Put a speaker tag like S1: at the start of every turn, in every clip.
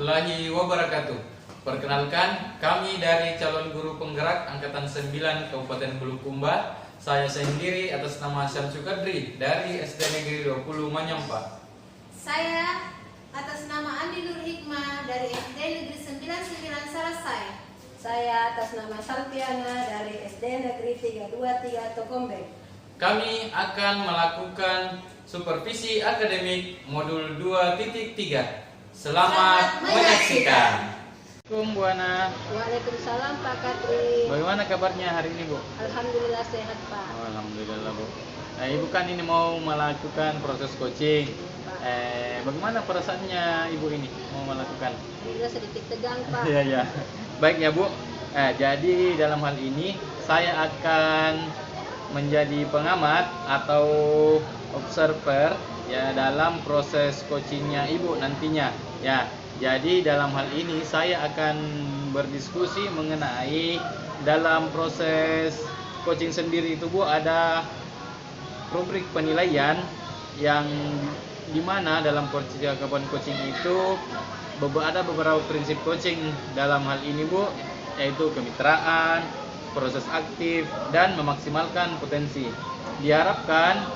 S1: warahmatullahi wabarakatuh. Perkenalkan, kami dari calon guru penggerak Angkatan 9 Kabupaten Bulukumba. Saya sendiri atas nama Syamsu Kadri dari SD Negeri 20 Manyampa.
S2: Saya atas nama Andi Nur Hikmah dari SD Negeri 99 Sarasai.
S3: Saya atas nama Salpiana dari SD Negeri 323 Tokombe.
S1: Kami akan melakukan supervisi akademik modul 2.3. Selamat menyaksikan. Assalamualaikum Bu Ana.
S3: Waalaikumsalam Pak Kadri.
S1: Bagaimana kabarnya hari ini Bu?
S3: Alhamdulillah sehat Pak.
S1: Oh, alhamdulillah Bu. Ibu kan ini mau melakukan proses coaching. Bagaimana perasaannya Ibu ini mau melakukan?
S3: Alhamdulillah sedikit tegang Pak.
S1: Iya ya. Baik ya Bu. Jadi dalam hal ini saya akan menjadi pengamat atau observer ya dalam proses coachingnya Ibu nantinya ya. Jadi dalam hal ini saya akan berdiskusi mengenai dalam proses coaching sendiri itu Bu ada rubrik penilaian yang dimana dalam percakapan coaching itu ada beberapa prinsip coaching dalam hal ini Bu, yaitu kemitraan, proses aktif, dan memaksimalkan potensi. Diharapkan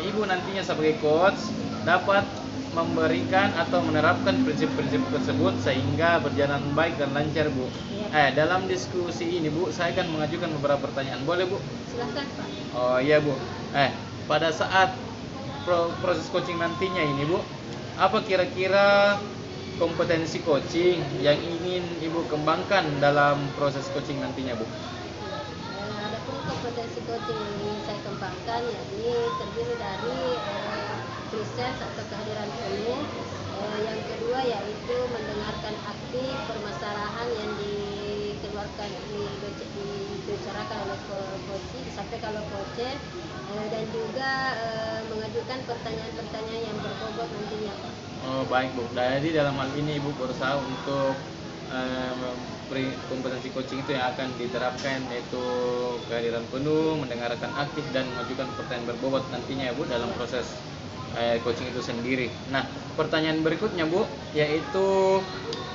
S1: Ibu nantinya sebagai coach dapat memberikan atau menerapkan prinsip-prinsip tersebut sehingga berjalan baik dan lancar Bu. Dalam diskusi ini Bu, saya akan mengajukan beberapa pertanyaan. Boleh Bu?
S3: Silahkan Pak.
S1: Oh iya Bu. Pada saat proses coaching nantinya ini Bu, apa kira-kira kompetensi coaching yang ingin Ibu kembangkan dalam proses coaching nantinya Bu?
S3: Adapun kompetensi coaching yang ingin saya kembangkan yakni terdiri dari presence atau kehadiran penuh. Yang kedua yaitu mendengarkan aktif permasalahan yang dikeluarkan dibicarakan oleh coach, disampaikan oleh coach, dan juga mengajukan pertanyaan-pertanyaan yang berbobot nantinya Pak.
S1: Oh baik Bu. Jadi dalam hal ini Ibu berusaha untuk kompetensi coaching itu yang akan diterapkan yaitu kehadiran penuh, mendengarkan aktif, dan mengajukan pertanyaan berbobot nantinya ya Bu dalam proses coaching itu sendiri. Nah, pertanyaan berikutnya Bu, yaitu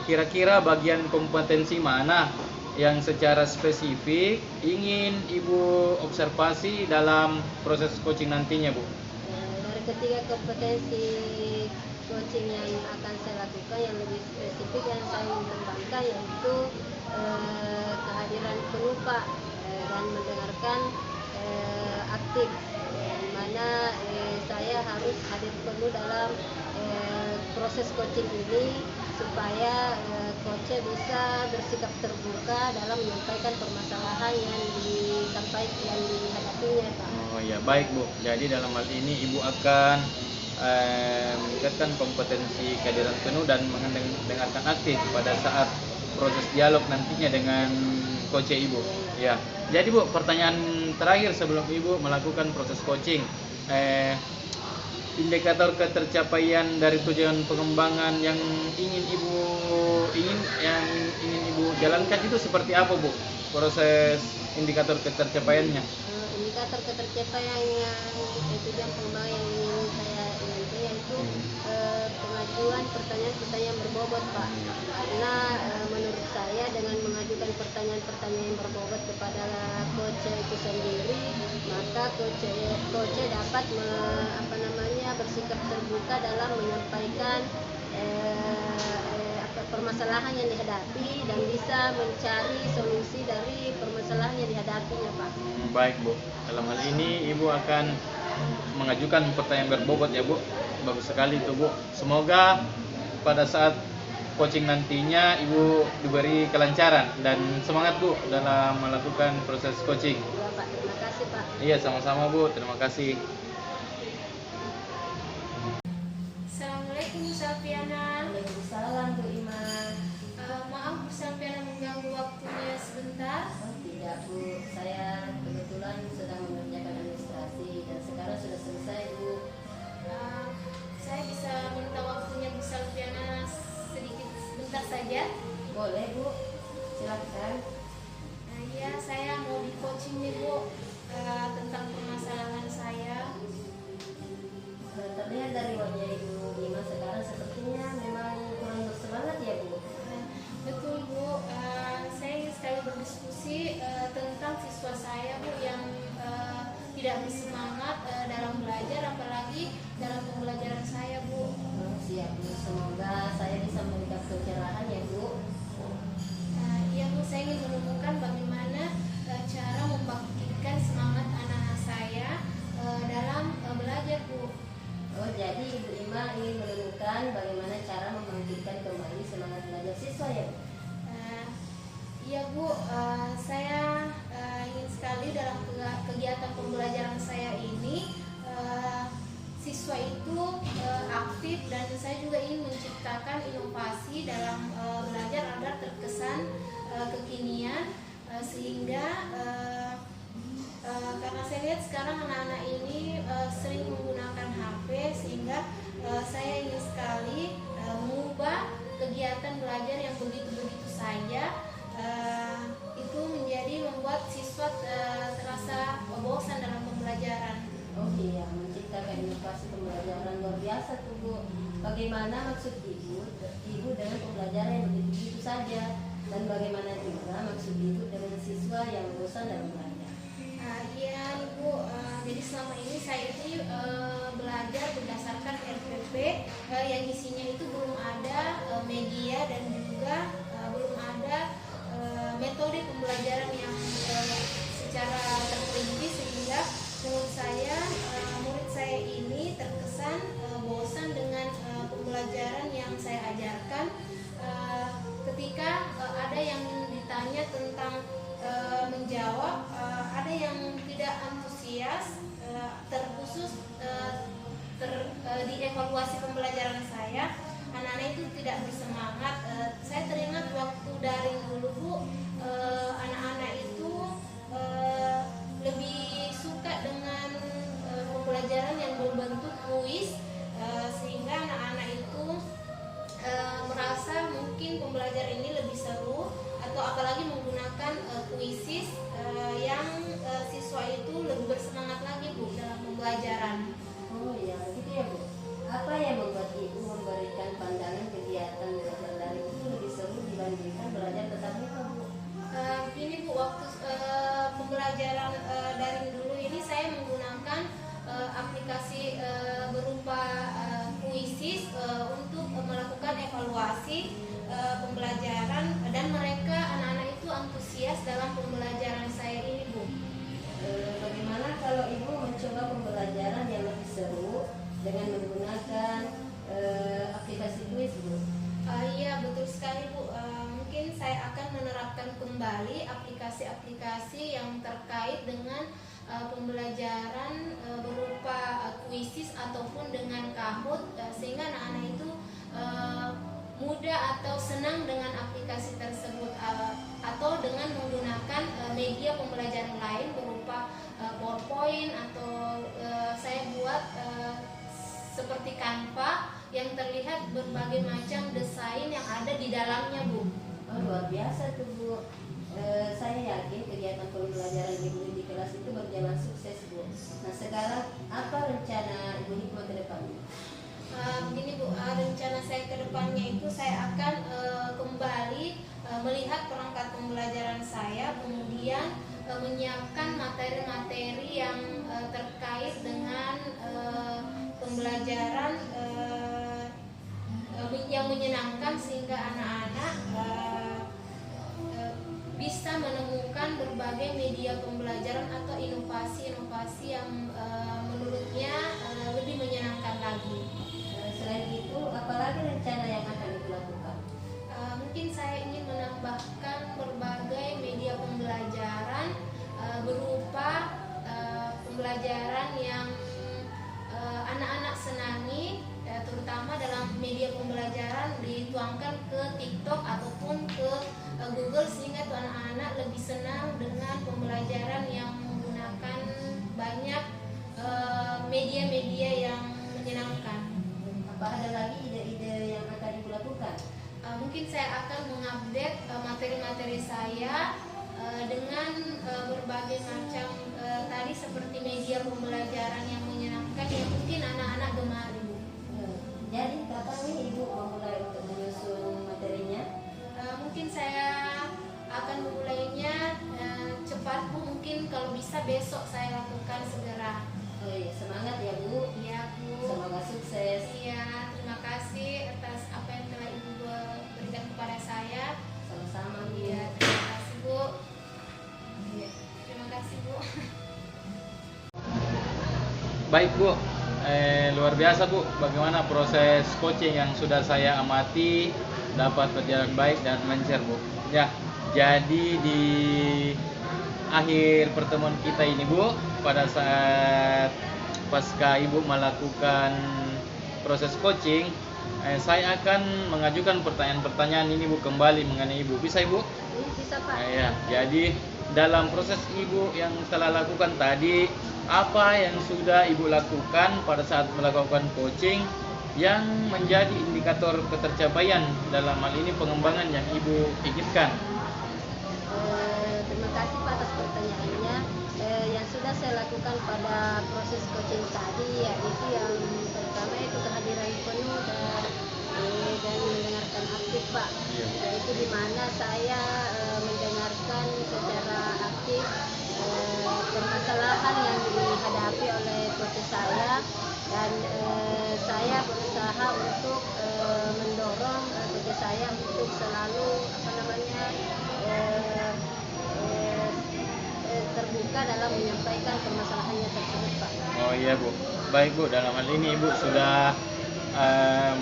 S1: kira-kira bagian kompetensi mana yang secara spesifik ingin Ibu observasi dalam proses coaching nantinya Bu?
S3: Dari ketiga kompetensi coaching yang akan saya lakukan yang lebih spesifik yang saya ingin kembangkan yaitu kehadiran penuh Pak, dan mendengarkan aktif, di mana saya harus hadir penuh dalam proses coaching ini supaya coach bisa bersikap terbuka dalam menyampaikan permasalahan yang dihadapinya Pak.
S1: Oh ya baik Bu. Jadi dalam hal ini Ibu akan meningkatkan kompetensi kehadiran penuh dan mendengarkan aktif pada saat proses dialog nantinya dengan coach Ibu. Ya. Jadi Bu, pertanyaan terakhir sebelum Ibu melakukan proses coaching. Indikator ketercapaian dari tujuan pengembangan yang ingin Ibu jalankan itu seperti apa Bu? Proses indikator ketercapaiannya.
S3: Indikator ketercapaian yang tujuan pengembangan yang ingin saya inginkan yaitu pengajuan pertanyaan-pertanyaan berbobot Pak. Karena menurut saya dengan mengajukan pertanyaan-pertanyaan yang berbobot kepada coach itu sendiri, maka coach dapat bersikap terbuka dalam menyampaikan permasalahan yang dihadapi dan bisa mencari solusi dari permasalahan yang dihadapinya Pak.
S1: Baik Bu, dalam hal ini Ibu akan mengajukan pertanyaan berbobot ya Bu. Bagus sekali itu Bu. Semoga pada saat coaching nantinya Ibu diberi kelancaran dan semangat Bu dalam melakukan proses coaching.
S3: Ya Pak, terima kasih Pak.
S1: Iya sama-sama Bu, terima kasih.
S2: Assalamualaikum Bu Salpiana.
S3: Waalaikumsalam Bu Iman.
S2: Maaf Bu Salpiana mengganggu waktunya sebentar.
S3: Tidak Bu, saya kebetulan sedang mengerjakan administrasi dan sekarang sudah selesai Bu.
S2: Saya bisa minta waktunya Bu Salpiana sedikit sebentar saja.
S3: Boleh Bu, silakan.
S2: Iya, saya mau di coaching nih Bu tentang permasalahan saya.
S3: Terlihat dari wajah Ibu Ima sekarang sepertinya memang kurang bersemangat semoga saya bisa memberikan pencerahan ya Bu.
S2: Iya Bu, saya ingin menemukan bagaimana cara membangkitkan semangat anak-anak saya dalam belajar Bu.
S3: Oh, jadi Ibu Ima ingin menemukan bagaimana cara membangkitkan kembali semangat belajar siswa ya Bu?
S2: Iya Bu, saya ingin sekali dalam kegiatan pembelajaran saya ini siswa itu aktif, dan saya juga ingin menciptakan inovasi dalam belajar agar terkesan kekinian, sehingga karena saya lihat sekarang anak-anak ini sering menggunakan HP, sehingga saya ingin sekali mengubah kegiatan belajar yang begitu-begitu saja itu menjadi membuat siswa terasa bosan dalam pembelajaran.
S3: Oh iya, menciptakan inovasi pembelajaran luar biasa tuh Bu. Bagaimana maksud Ibu dengan pembelajaran yang begitu saja, dan bagaimana juga maksud Ibu dengan siswa yang bosan dalam belajar?
S2: Iya Ibu, jadi selama ini saya ini belajar berdasarkan RPP yang isinya itu belum ada media, dan juga belum ada metode pembelajaran yang secara terperinci, sehingga menurut saya murid saya ini terkesan bosan dengan pembelajaran yang saya ajarkan. Ketika ada yang ditanya tentang menjawab, ada yang tidak antusias, terkhusus dievaluasi pembelajaran saya, anak-anak itu tidak bersemangat. Saya teringat waktu daring dulu Bu, anak-anak itu lebih suka dengan pembelajaran yang berbentuk kuis, sehingga anak-anak itu merasa mungkin pembelajaran ini lebih seru, atau apalagi menggunakan kuisis yang siswa itu lebih bersemangat lagi Bu dalam pembelajaran.
S3: Oh iya, begitu ya Bu. Apa yang membuat Ibu memberikan pandangan kegiatan belajar daring itu lebih seru dibandingkan belajar tatap muka Bu?
S2: Ini Bu, waktu pembelajaran daring dulu ini saya menggunakan aplikasi berupa kuisis untuk melakukan evaluasi pembelajaran, dan mereka anak-anak itu antusias dalam pembelajaran saya ini Bu.
S3: Bagaimana kalau Ibu mencoba pembelajaran yang lebih seru dengan menggunakan aplikasi kuis Bu?
S2: Iya betul sekali Bu. Mungkin saya akan menerapkan kembali aplikasi-aplikasi yang terkait dengan pembelajaran berupa kuisis ataupun dengan Kahoot, sehingga anak-anak itu mudah atau senang dengan aplikasi tersebut, atau dengan menggunakan media pembelajaran lain berupa PowerPoint, atau saya buat seperti Canva yang terlihat berbagai macam desain yang ada di dalamnya Bu.
S3: Oh, luar biasa tuh Bu. Saya yakin kegiatan pembelajaran Ibu di kelas itu berjalan sukses Bu. Nah sekarang apa rencana Ibu Hikmah ke depannya?
S2: Begini Bu, rencana saya ke depannya itu saya akan kembali melihat perangkat pembelajaran saya, kemudian menyiapkan materi-materi yang terkait dengan pembelajaran yang menyenangkan, sehingga anak-anak bisa menemukan berbagai media pembelajaran atau inovasi-inovasi yang menurutnya lebih menyenangkan lagi.
S3: Selain itu, apalagi rencana yang akan Ibu lakukan?
S2: Mungkin saya ingin menambahkan berbagai media pembelajaran berupa pembelajaran yang anak-anak senangi, terutama dalam media pembelajaran dituangkan ke TikTok ataupun ke Google, sehingga anak-anak lebih senang dengan pembelajaran yang menggunakan banyak media-media yang menyenangkan.
S3: Apa ada lagi ide-ide yang akan Ibu lakukan?
S2: Mungkin saya akan mengupdate materi-materi saya dengan berbagai macam tadi seperti media pembelajaran yang menyenangkan yang mungkin anak-anak gemari.
S3: Jadi kapan nih Ibu memulai untuk menyusun materinya?
S2: Mungkin saya akan memulainya cepat Bu, mungkin kalau bisa besok saya lakukan segera.
S3: Oh iya, semangat ya Bu.
S2: Iya Bu.
S3: Semoga sukses.
S2: Iya, terima kasih atas
S1: Baik Bu, luar biasa Bu, bagaimana proses coaching yang sudah saya amati dapat berjalan baik dan lancar Bu. Ya, jadi di akhir pertemuan kita ini Bu, pada saat pasca Ibu melakukan proses coaching, saya akan mengajukan pertanyaan-pertanyaan ini Bu kembali mengenai Ibu. Bisa Ibu?
S3: Bisa Pak.
S1: Ya, jadi dalam proses Ibu yang telah lakukan tadi, apa yang sudah Ibu lakukan pada saat melakukan coaching yang menjadi indikator ketercapaian dalam hal ini pengembangan yang Ibu inginkan?
S3: Terima kasih Pak atas pertanyaannya. Yang sudah saya lakukan pada proses coaching tadi yaitu yang pertama itu kehadiran penuh dan mendengarkan aktif Pak.
S1: Iya.
S3: Yaitu di mana saya mendengarkan secara aktif permasalahan yang dihadapi oleh coach saya dan saya berusaha untuk mendorong coach saya untuk selalu terbuka dalam menyampaikan permasalahannya tersebut Pak.
S1: Oh iya Bu, baik Bu, dalam hal ini Ibu sudah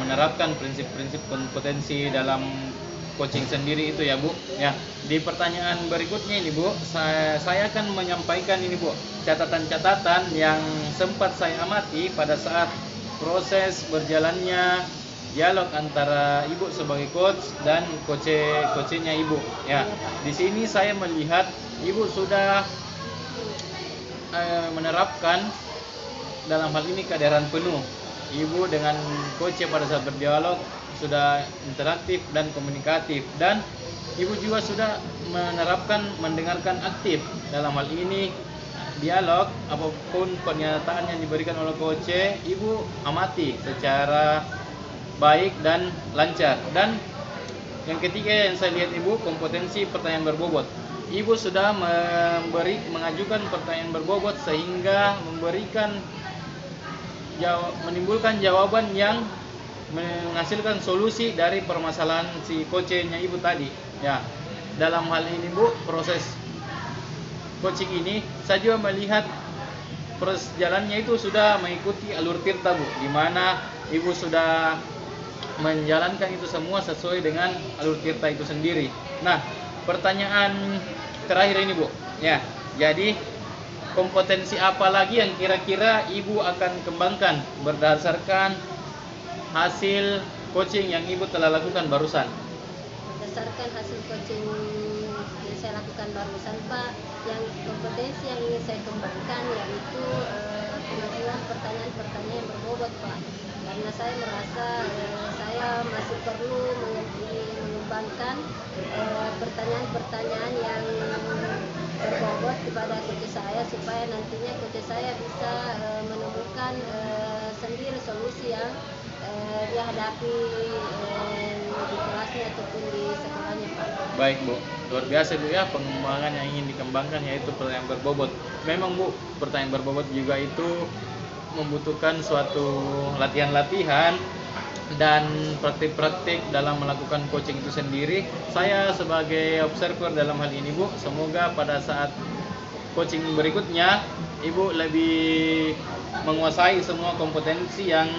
S1: menerapkan prinsip-prinsip kompetensi dalam coaching sendiri itu ya Bu. Ya, di pertanyaan berikutnya ini Bu, saya akan menyampaikan ini Bu, catatan-catatan yang sempat saya amati pada saat proses berjalannya dialog antara Ibu sebagai coach dan coachnya Ibu. Ya, di sini saya melihat Ibu sudah menerapkan dalam hal ini kehadiran penuh. Ibu dengan coach pada saat berdialog sudah interaktif dan komunikatif, dan Ibu juga sudah menerapkan mendengarkan aktif. Dalam hal ini dialog apapun pernyataan yang diberikan oleh coach, Ibu amati secara baik dan lancar. Dan yang ketiga yang saya lihat Ibu, kompetensi pertanyaan berbobot. Ibu sudah mengajukan pertanyaan berbobot sehingga menimbulkan jawaban yang menghasilkan solusi dari permasalahan si coachnya Ibu tadi. Ya, dalam hal ini Bu, proses coaching ini saya juga melihat proses jalannya itu sudah mengikuti alur tirta Bu, di mana Ibu sudah menjalankan itu semua sesuai dengan alur tirta itu sendiri. Nah, pertanyaan terakhir ini Bu, ya, jadi kompetensi apa lagi yang kira-kira Ibu akan kembangkan berdasarkan hasil coaching yang Ibu telah lakukan barusan?
S3: Berdasarkan hasil coaching yang saya lakukan barusan Pak, yang kompetensi yang ingin saya kembangkan yaitu kemampuan pertanyaan-pertanyaan yang berbobot Pak. Karena saya merasa saya masih perlu mengembangkan pertanyaan-pertanyaan yang berbobot kepada coach saya supaya nantinya coach saya bisa menemukan sendiri solusi yang dia hadapi di kelasnya ataupun di sekolahnya Pak.
S1: Baik Bu, luar biasa Bu ya, pengembangan yang ingin dikembangkan yaitu pertanyaan berbobot. Memang Bu, pertanyaan berbobot juga itu membutuhkan suatu latihan-latihan dan praktik-praktik dalam melakukan coaching itu sendiri. Saya sebagai observer dalam hal ini Bu, semoga pada saat coaching berikutnya Ibu lebih menguasai semua kompetensi yang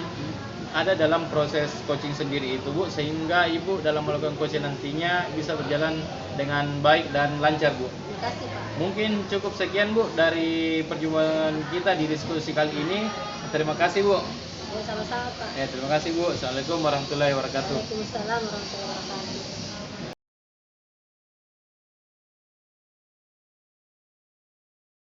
S1: ada dalam proses coaching sendiri itu Bu, sehingga Ibu dalam melakukan coaching nantinya bisa berjalan dengan baik dan lancar Bu.
S3: Terima kasih Pak.
S1: Mungkin cukup sekian Bu dari perjumpaan kita di diskusi kali ini. Terima kasih Bu.
S3: Ya, sama-sama Pak.
S1: Ya, terima kasih Bu. Assalamualaikum warahmatullahi wabarakatuh.
S3: Waalaikumsalam warahmatullahi wabarakatuh.